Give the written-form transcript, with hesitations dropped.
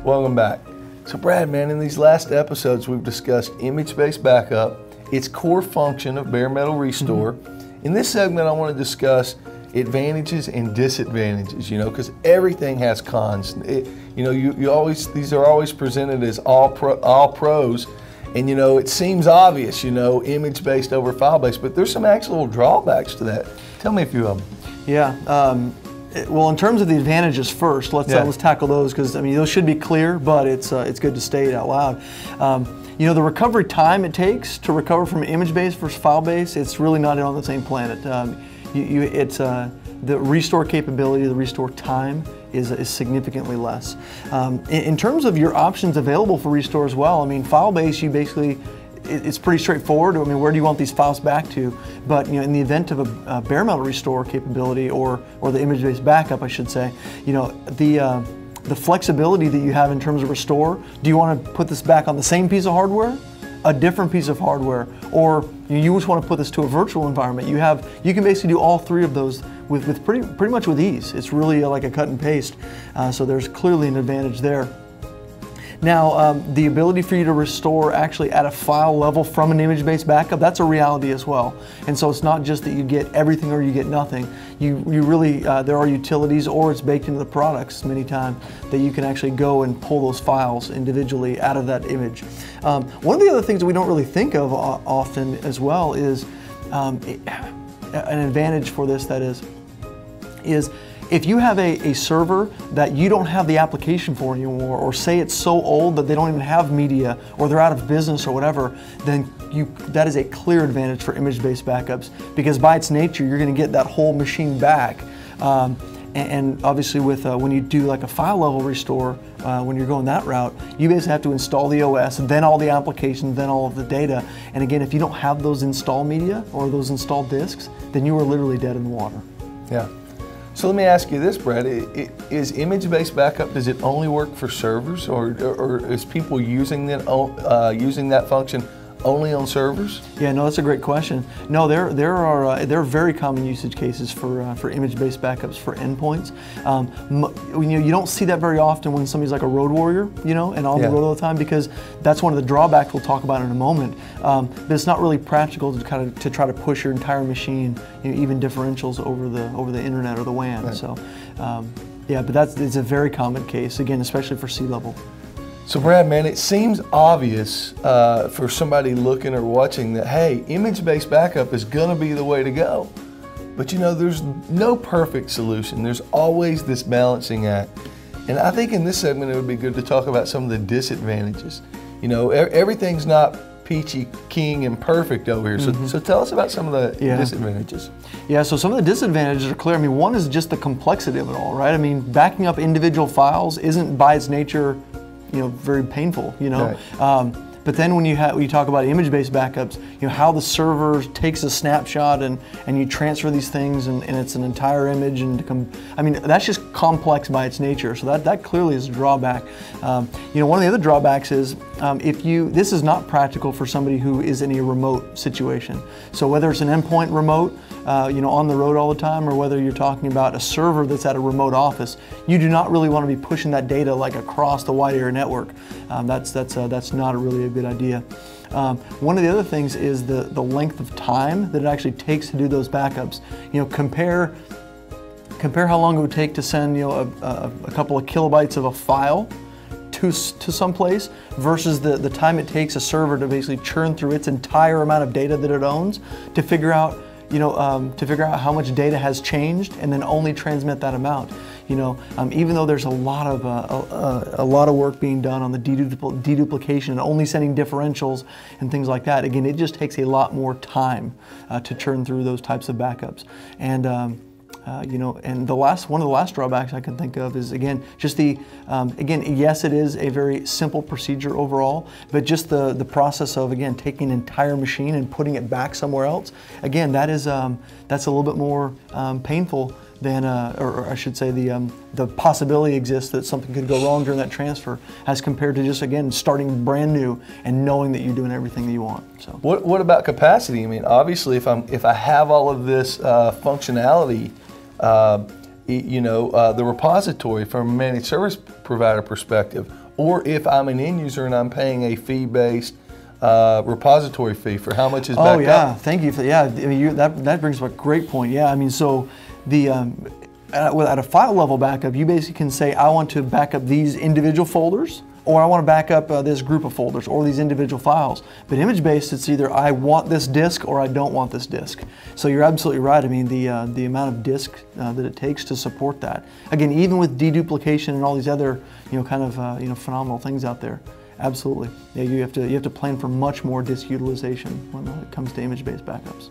Welcome back. So Brad, man, in these last episodes we've discussed image-based backup, its core function of bare metal restore. In this segment I want to discuss advantages and disadvantages, because everything has cons. These are always presented as all pros, and it seems obvious, image-based over file-based, but there's some actual drawbacks to that. Tell me a few of them. Yeah. Well, in terms of the advantages first, let's tackle those, because those should be clear, but it's good to state out loud. The recovery time it takes to recover from image-based versus file-based, it's really not on the same planet. The restore capability, the restore time is significantly less. In terms of your options available for restore as well, file-based, you basically, it's pretty straightforward. Where do you want these files back to? But in the event of a bare metal restore capability, or the image-based backup, I should say, the flexibility that you have in terms of restore. Do you want to put this back on the same piece of hardware, a different piece of hardware, or you just want to put this to a virtual environment? You can basically do all three of those with pretty much with ease. It's really like a cut and paste. So there's clearly an advantage there. Now, the ability for you to restore actually at a file level from an image-based backup, that's a reality as well. And so it's not just that you get everything or you get nothing. You really, there are utilities, or it's baked into the products many times, that you can actually go and pull those files individually out of that image. One of the other things that we don't really think of often as well is an advantage for this, that is if you have a server that you don't have the application for anymore, or say it's so old that they don't even have media, or they're out of business or whatever, then that is a clear advantage for image-based backups, because by its nature you're going to get that whole machine back. And obviously when you do like a file level restore, when you're going that route, you basically have to install the OS, then all the applications, then all of the data. And again, if you don't have those install media or those installed disks, then you are literally dead in the water. Yeah. So let me ask you this, Brad. Is image-based backup, does it only work for servers, or is people using that function only on servers? Yeah, no, that's a great question. No, there are very common usage cases for image-based backups for endpoints. You don't see that very often when somebody's like a road warrior, and on the road all the time, because that's one of the drawbacks we'll talk about in a moment. But it's not really practical to try to push your entire machine, even differentials over the internet or the WAN. Right. So, yeah, but it's a very common case, again, especially for C-level. So Brad, man, it seems obvious for somebody looking or watching that, hey, image-based backup is gonna be the way to go. But there's no perfect solution. There's always this balancing act. And I think in this segment it would be good to talk about some of the disadvantages. Everything's not peachy keen and perfect over here. So tell us about some of the disadvantages. Yeah, so some of the disadvantages are clear. One is just the complexity of it all, right? backing up individual files isn't by its nature very painful, Right. But then when you talk about image-based backups, how the server takes a snapshot and you transfer these things and it's an entire image, and that's just complex by its nature. So that clearly is a drawback. One of the other drawbacks is this is not practical for somebody who is in a remote situation. So whether it's an endpoint remote, on the road all the time, or whether you're talking about a server that's at a remote office, you do not really want to be pushing that data like across the wide area network. That's not really a good idea. One of the other things is the length of time that it actually takes to do those backups. Compare how long it would take to send a couple of kilobytes of a file to someplace versus the time it takes a server to basically churn through its entire amount of data that it owns to figure out how much data has changed, and then only transmit that amount. Even though there's a lot of work being done on the deduplication and only sending differentials and things like that, again, it just takes a lot more time to churn through those types of backups. And and one of the last drawbacks I can think of is, again, just yes, it is a very simple procedure overall, but just the process of, again, taking an entire machine and putting it back somewhere else, again, that's a little bit more painful than, or I should say, the possibility exists that something could go wrong during that transfer, as compared to just, again, starting brand new and knowing that you're doing everything that you want. So, what about capacity? Obviously, if I have all of this functionality, the repository from a managed service provider perspective, or if I'm an end user and I'm paying a fee-based repository fee for how much is backed up. Oh yeah, thank you for I mean, that brings up a great point. Yeah, I mean, so the at a file level backup, you basically can say I want to back up these individual folders, or I want to back up this group of folders or these individual files. But image-based, it's either I want this disk or I don't want this disk. So you're absolutely right. I mean, the amount of disk that it takes to support that. Again, even with deduplication and all these other kind of phenomenal things out there. Absolutely. Yeah, you have to plan for much more disk utilization when it comes to image-based backups.